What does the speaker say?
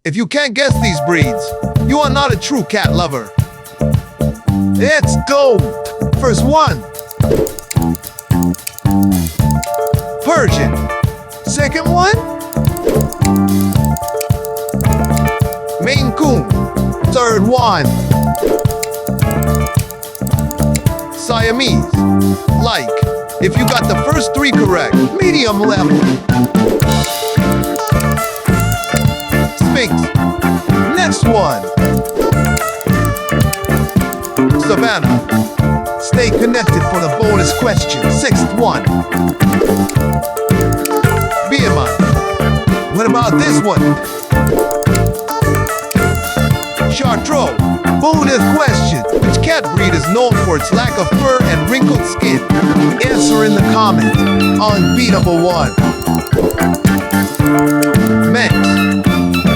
If you can't guess these breeds, you are not a true cat lover. Let's go! First one. Persian. Second one. Maine Coon. Third one. Siamese. Like, if you got the first three correct, medium level. Sphinx. Next one. Savannah. Stay connected for the bonus question. Sixth one. Beerman. What about this one? Chartreux. Bonus question. Which cat breed is known for its lack of fur and wrinkled skin? Answer in the comments. Unbeatable one.